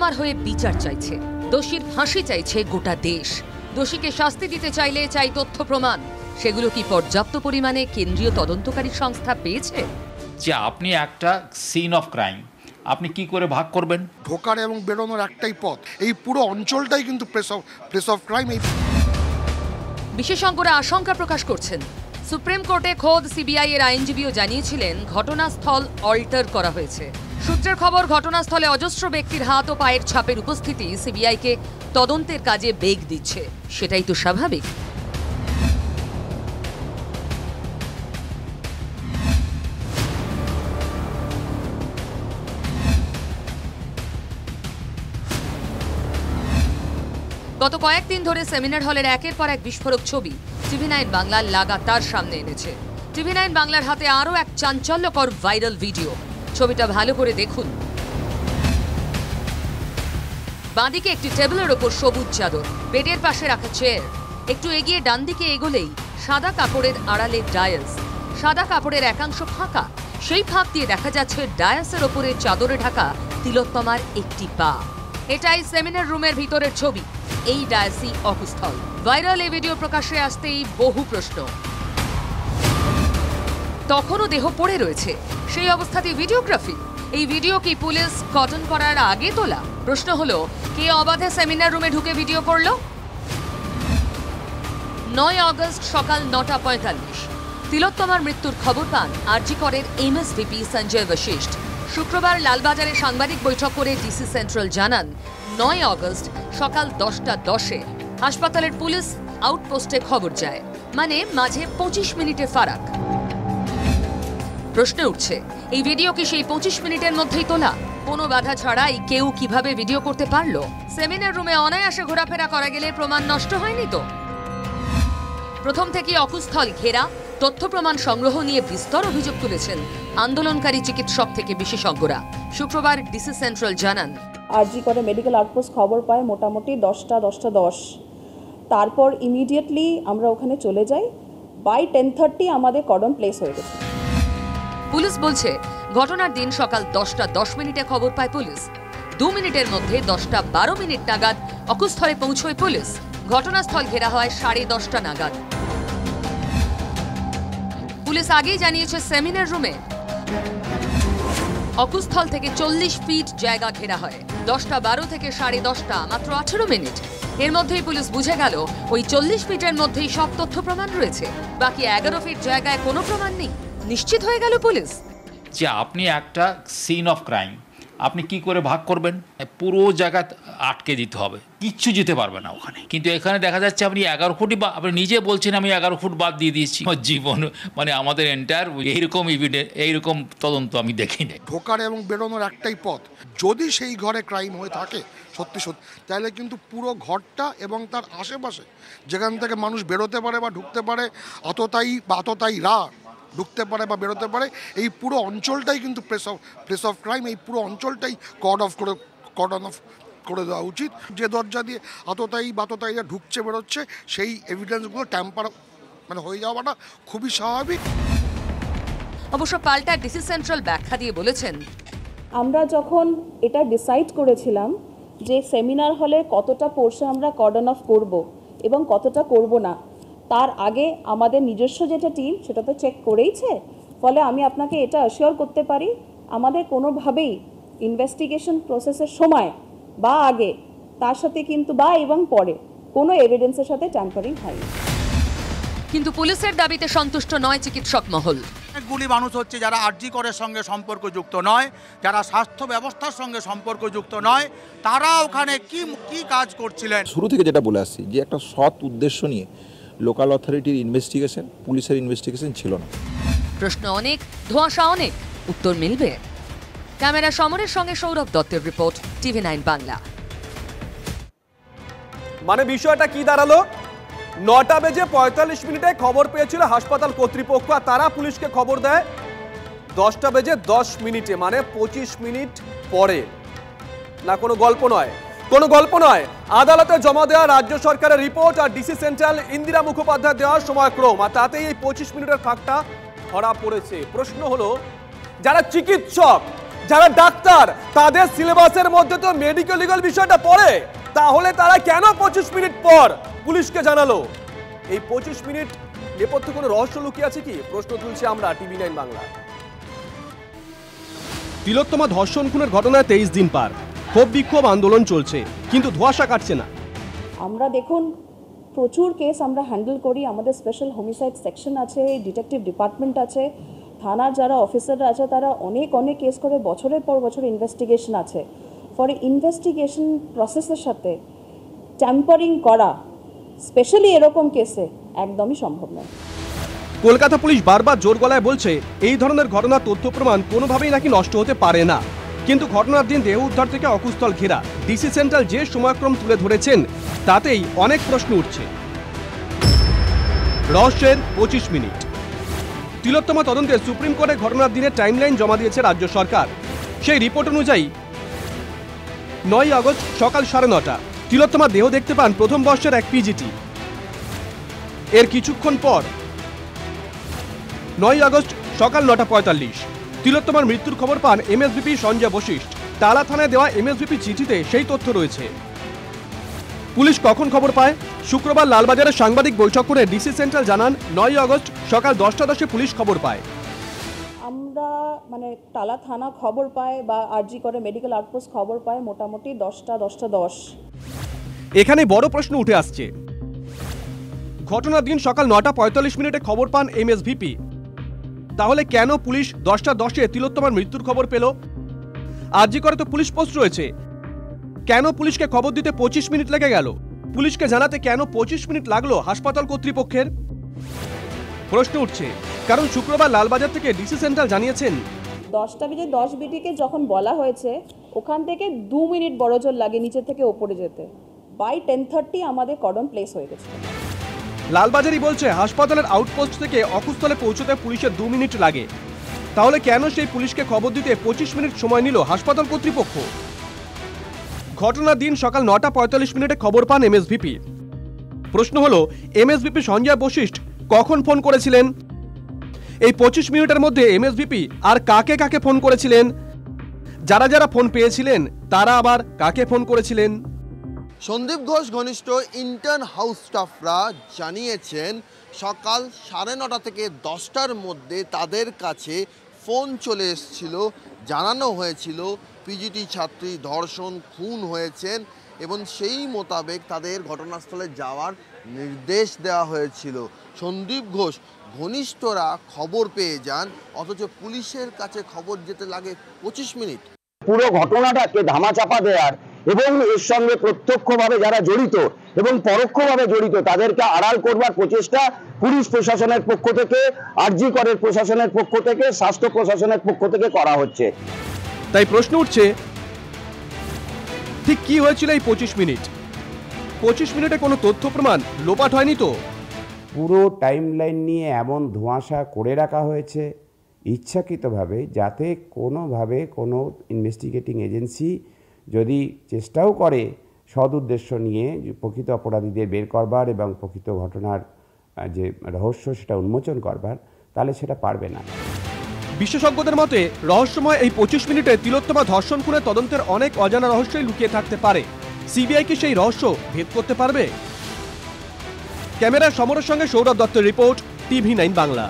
তিলোত্তমার হয়ে বিচার চাইছে, দোষীর ফাঁসি চাইছে গোটা দেশ। দোষীকে শাস্তি দিতে চাইলে চাই তথ্য প্রমাণ। সেগুলো কি পর্যাপ্ত পরিমাণে কেন্দ্রীয় তদন্তকারী সংস্থা পেয়েছে? যে আপনি একটা সিন অফ ক্রাইম আপনি কি করে ভাগ করবেন? ঢোকার এবং বেরোনোর একটাই পথ। এই পুরো অঞ্চলটাই কিন্তু প্লেস অফ ক্রাইম। বিশেষজ্ঞরা আশঙ্কা প্রকাশ করছেন, সুপ্রিম কোর্টে খোদ সিবিআই এর আইনজীবীও জানিয়েছিলেন ঘটনাস্থল অল্টার করা হয়েছে। সূত্রের খবর, ঘটনাস্থলে অজস্র ব্যক্তির হাত ও পায়ের ছাপের উপস্থিতি সিবিআইকে তদন্তের কাজে বেগ দিচ্ছে। সেটাই তো স্বাভাবিক। গত কয়েকদিন ধরে সেমিনার হলের একের পর এক বিস্ফোরক ছবি TV9 বাংলা লাগাতার সামনে এনেছে। TV9 বাংলার হাতে আরও এক চাঞ্চল্যকর ভাইরাল ভিডিও। ছবিটা ভালো করে দেখুন। বাঁদিকে একটি টেবিলের ওপর সবুজ চাদর, বেডের পাশে রাখা চেয়ার। একটু এগিয়ে ডান দিকে এগোলেই সাদা কাপড়ের আড়ালে ডায়াস। সাদা কাপড়ের একাংশ ফাঁকা, সেই ফাঁক দিয়ে দেখা যাচ্ছে ডায়াসের ওপরে চাদরে ঢাকা তিলোত্তমার একটি পা। এটাই সেমিনার রুমের ভিতরের ছবি। এই ডায়াসই অকুস্থল। ভাইরাল এই ভিডিও প্রকাশ্যে আসতেই বহু প্রশ্ন। তখনও দেহ পড়ে রয়েছে, সেই অবস্থাতে ভিডিওগ্রাফি। এই ভিডিও কি পুলিশ কটন করার আগে তোলা? প্রশ্ন হলো, কে অবাধে সেমিনার রুমে ঢুকে ভিডিও করল? 9 আগস্ট সকাল 9:45 তিলোত্তমার মৃত্যুর খবর পান আরজি করের MSVP সঞ্জয় বশিষ্ঠ। শুক্রবার লালবাজারে সাংবাদিক বৈঠক করে ডিসি সেন্ট্রাল জানান, 9 আগস্ট সকাল 10:10 হাসপাতালের পুলিশ আউটপোস্টে খবর যায়। মানে মাঝে 25 মিনিটের ফারাক। প্রশ্ন উঠছে, এই ভিডিও কি সেই 25 মিনিটের মধ্যেই তোলা? কোনো বাধা ছাড়াই কেউ কিভাবে ভিডিও করতে পারলো? সেমিনার রুমে অনায়াসে ঘোরাফেরা করা গেলে প্রমাণ নষ্ট হয়নি তো? প্রথম থেকে অকুস্থল ঘেরা, তথ্য প্রমাণ সংগ্রহ নিয়ে বিস্তর অভিযোগ তুলেছেন আন্দোলনকারী চিকিৎসক থেকে বিশেষজ্ঞরা। শুক্রবার ডিসি সেন্ট্রাল জানান, আরজি করে মেডিকেল আউটপোস্ট খবর পায় মোটামুটি 10:10 তারপর ইমিডিয়েটলি আমরা ওখানে চলে যাই। বাই 10:30 আমাদের কর্ডন প্লেস হয়ে গেছে। পুলিশ বলছে, ঘটনার দিন সকাল 10:10 খবর পায় পুলিশ। 2 মিনিটের মধ্যে 10:12 নাগাদ অকুস্থলে পৌঁছয় পুলিশ। ঘটনাস্থল ঘেরা হয় 10:30 নাগাদ। পুলিশ আগেই জানিয়েছে সেমিনার রুমে অকুস্থল থেকে 40 ফিট জায়গা ঘেরা হয়। 10:12 থেকে 10:30 মাত্র 18 মিনিট। এর মধ্যেই পুলিশ বুঝে গেল ওই 40 ফিটের মধ্যেই সব তথ্য প্রমাণ রয়েছে। বাকি 11 ফিট জায়গায় কোনো প্রমাণ নেই। নিশ্চিত হয়ে গেল পুলিশ যে আপনি একটা সিন অফ ক্রাইম আপনি কি করে ভাগ করবেন? পুরো জায়গা আটকে দিতে হবে, কিচ্ছু যেতে পারবে না ওখানে। কিন্তু এখানে দেখা যাচ্ছে আপনি 11 ফুটই, আপনি নিজে বলছেন আমি 11 ফুট বাদ দিয়ে দিয়েছি। জীবন মানে আমাদের এন্টায়ার এইরকম তদন্ত আমি দেখিনি। ঢোকার এবং বেরোনোর একটাই পথ। যদি সেই ঘরে ক্রাইম হয়ে থাকে সত্যি তাহলে কিন্তু পুরো ঘরটা এবং তার আশেপাশে যেখান থেকে মানুষ বেরোতে পারে বা ঢুকতে পারে, আততায়ীরা ঢুকতে পারে বা বেরোতে পারে, এই পুরো অঞ্চলটাই কিন্তু প্লেস অফ ক্রাইম। এই পুরো অঞ্চলটাই কর্ডন অফ করে দেওয়া উচিত। যে দরজা দিয়ে বাততায়ীরা ঢুকছে বেরোচ্ছে, সেই এভিডেন্সগুলো ট্যাম্পার হয়ে যাওয়াটা খুবই স্বাভাবিক। অবশ্য পাল্টা ডিসি সেন্ট্রাল ব্যাখ্যা দিয়ে বলেছেন, আমরা যখন এটা ডিসাইড করেছিলাম যে সেমিনার হলে কতটা পোর্শন আমরা কর্ডন অফ করব এবং কতটা করব না, তার আগে আমাদের নিজস্ব যেটা টিম সেটা তো চেক করেইছে। ফলে আমি আপনাকে এটা অ্যাসিওর করতে পারি, আমাদের কোনোভাবেই ইনভেস্টিগেশন প্রসেসের সময় বা আগে তার সাথে কিন্তু বা এবং পরে কোনো এভিডেন্সের সাথে ট্যাম্পারিং হয়নি। কিন্তু পুলিশের দাবিতে সন্তুষ্ট নয় চিকিৎসক মহল। অনেকগুলি মানুষ হচ্ছে যারা আরজি করের সঙ্গে সম্পর্কযুক্ত নয়, যারা স্বাস্থ্য ব্যবস্থার সঙ্গে সম্পর্কযুক্ত নয়, তারা ওখানে কি কাজ করছিলেন। শুরু থেকে যেটা বলে আসছি যে একটা সৎ উদ্দেশ্য নিয়ে লোকাল অথরিটির ইনভেস্টিগেশন, পুলিশের ইনভেস্টিগেশন ছিল না। প্রশ্ন অনেক, ধোঁয়াশা অনেক, উত্তর মিলবে। ক্যামেরা সমরের সঙ্গে সৌরভ দত্তের রিপোর্ট, TV9 বাংলা। মানে বিষয়টা কি দাঁড়ালো? 9:45 খবর পেয়েছিল হাসপাতাল কর্তৃপক্ষ, আর তারা পুলিশকে খবর দেয় 10:10 মানে 25 মিনিট পরে। না কোনো গল্প নয়, আদালতে জমা দেওয়া রাজ্য সরকারের রিপোর্ট আর ডিসি সেন্ট্রাল ইন্দিরা মুখোপাধ্যায় দেওয়ার সময়ক্রম, আর তাতেই এই 25 মিনিটের ফাঁকটা ধরা পড়েছে। প্রশ্ন হলো, যারা চিকিৎসক যারা ডাক্তার তাদের সিলেবাসের মধ্যে তো মেডিকেল লিগ্যাল বিষয়টা পড়ে, তাহলে তারা কেন 25 মিনিট পর পুলিশকে জানালো? এই 25 মিনিট নেপথ্যে কোনো রহস্য লুকিয়ে আছে কি, প্রশ্ন তুলছি আমরা TV9 বাংলা। তিলোত্তমা ধর্ষণ খুনের ঘটনায় 23 দিন পার, ক্ষোভ বিক্ষোভ আন্দোলন চলছে, কিন্তু ধোঁয়াশা কাটছে না। আমরা দেখুন প্রচুর কেস আমরা হ্যান্ডেল করি, আমাদের স্পেশাল হোমিসাইড সেকশন আছে, ডিটেকটিভ ডিপার্টমেন্ট আছে, থানার যারা অফিসাররা আছে তারা অনেক কেস করে, বছরের পর বছর ইনভেস্টিগেশন আছে। ফলে ইনভেস্টিগেশন প্রসেসের সাথে ট্যাম্পারিং করা স্পেশালি এরকম কেসে একদমই সম্ভব নয়। কলকাতা পুলিশ বারবার জোর গলায় বলছে এই ধরনের ঘটনা তথ্য প্রমাণ কোনোভাবেই নাকি নষ্ট হতে পারে না, কিন্তু ঘটনার দিন দেহ উদ্ধার থেকে অকুস্থল ঘেরা ডিসি সেন্ট্রাল যে সময়ক্রম তুলে ধরেছেন তাতেই অনেক প্রশ্ন উঠছে। রহস্যের 25 মিনিট। তিলোত্তমা তদন্তে সুপ্রিম কোর্টে ঘটনার দিনে টাইমলাইন জমা দিয়েছে রাজ্য সরকার। সেই রিপোর্ট অনুযায়ী 9 আগস্ট সকাল 9:30 তিলোত্তমা দেহ দেখতে পান প্রথম বর্ষের এক পিজিটি। এর কিছুক্ষণ পর 9 আগস্ট সকাল 9:45 তিলোত্তমার মৃত্যুর খবর পান এমএসভিপি সঞ্জয় বশিষ্ঠ। তালা থানায় দেওয়া এমএসভিপি চিঠিতে সেই তথ্য রয়েছে। পুলিশ কখন খবর পায়? শুক্রবার লালবাজারে সাংবাদিক বৈঠক করে ডিসি সেন্ট্রাল জানান 9 আগস্ট সকাল 10:10 পুলিশ খবর পায়। আমরা টালা থানা খবর পায় বা আরজি করে মেডিকেল আউটপোস্ট খবর পায় মোটামুটি 10:10 এখানে বড় প্রশ্ন উঠে আসছে। ঘটনার দিন সকাল 9:45 খবর পান এমএসভিপি, তাহলে কেন পুলিশ 10:10 তিলোত্তমার মৃত্যুর খবর পেল? আরজি করে তো পুলিশ পোস্ট রয়েছে, কেন পুলিশকে খবর দিতে 25 মিনিট লেগে গেল? পুলিশকে জানাতে কেন 25 মিনিট লাগলো হাসপাতাল কর্তৃপক্ষের? প্রশ্ন উঠছে কারণ শুক্রবার লালবাজার থেকে ডিসি সেন্ট্রাল জানিয়েছেন 10:10 যখন বলা হয়েছে ওখান থেকে 2 মিনিট বড়জোর লাগে নিচে থেকে ওপরে যেতে। বাই 10:30 আমাদের কর্ডন প্লেস হয়ে গেছে। লালবাজারই বলছে হাসপাতালের আউটপোস্ট থেকে অকুস্থলে পৌঁছতে পুলিশের 2 মিনিট লাগে, তাহলে কেন সেই পুলিশকে খবর দিতে 25 মিনিট সময় নিল হাসপাতাল কর্তৃপক্ষ? ঘটনার দিন সকাল 9:45 খবর পান এমএসভিপি। প্রশ্ন হলো এমএসভিপি সঞ্জয় বশিষ্ঠ কখন ফোন করেছিলেন? এই 25 মিনিটের মধ্যে এমএসভিপি আর কাকে কাকে ফোন করেছিলেন? যারা যারা ফোন পেয়েছিলেন তারা আবার কাকে ফোন করেছিলেন? সন্দীপ ঘোষ ঘনিষ্ঠ ইন্টার্ন হাউস স্টাফরা জানিয়েছেন সকাল 9:30 থেকে 10টার মধ্যে তাদের কাছে ফোন চলে এসেছিল, জানানো হয়েছিল পিজিটি ছাত্রী ধর্ষণ খুন হয়েছেন এবং সেই মোতাবেক তাদের ঘটনাস্থলে যাওয়ার নির্দেশ দেওয়া হয়েছিল। সন্দীপ ঘোষ ঘনিষ্ঠরা খবর পেয়ে যান, অথচ পুলিশের কাছে খবর যেতে লাগে 25 মিনিট। পুরো ঘটনাটাকে ধামাচাপা দেওয়ার এবং এর সঙ্গে প্রত্যক্ষভাবে যারা জড়িত এবং পরোক্ষভাবে জড়িত তাদেরকে আড়াল করবার প্রচেষ্টা পুলিশ প্রশাসনের পক্ষ থেকে, আরজি করের প্রশাসনের পক্ষ থেকে, স্বাস্থ্য প্রশাসনের পক্ষ থেকে করা হচ্ছে। তাই প্রশ্ন উঠছে ঠিক কি হয়েছিল এই 25 মিনিট? 25 মিনিটে কোনো তথ্য প্রমাণ লোপাট হয়নি তো? পুরো টাইমলাইন নিয়ে এমন ধোঁয়াশা করে রাখা হয়েছে ইচ্ছাকৃতভাবে, যাতে কোনোভাবে কোনো ইনভেস্টিগেটিং এজেন্সি যদি চেষ্টাও করে সৎ উদ্দেশ্য নিয়ে প্রকৃত অপরাধীদের বের করবার এবং প্রকৃত ঘটনার যে রহস্য সেটা উন্মোচন করবার, তাহলে সেটা পারবে না। বিশেষজ্ঞদের মতে রহস্যময় এই 25 মিনিটে তিলোত্তমা ধর্ষণ খুনের তদন্তের অনেক অজানা রহস্যই লুকিয়ে থাকতে পারে। সিবিআই কি সেই রহস্য ভেদ করতে পারবে? ক্যামেরার সমরের সঙ্গে সৌরভ দত্তের রিপোর্ট, TV9 বাংলা।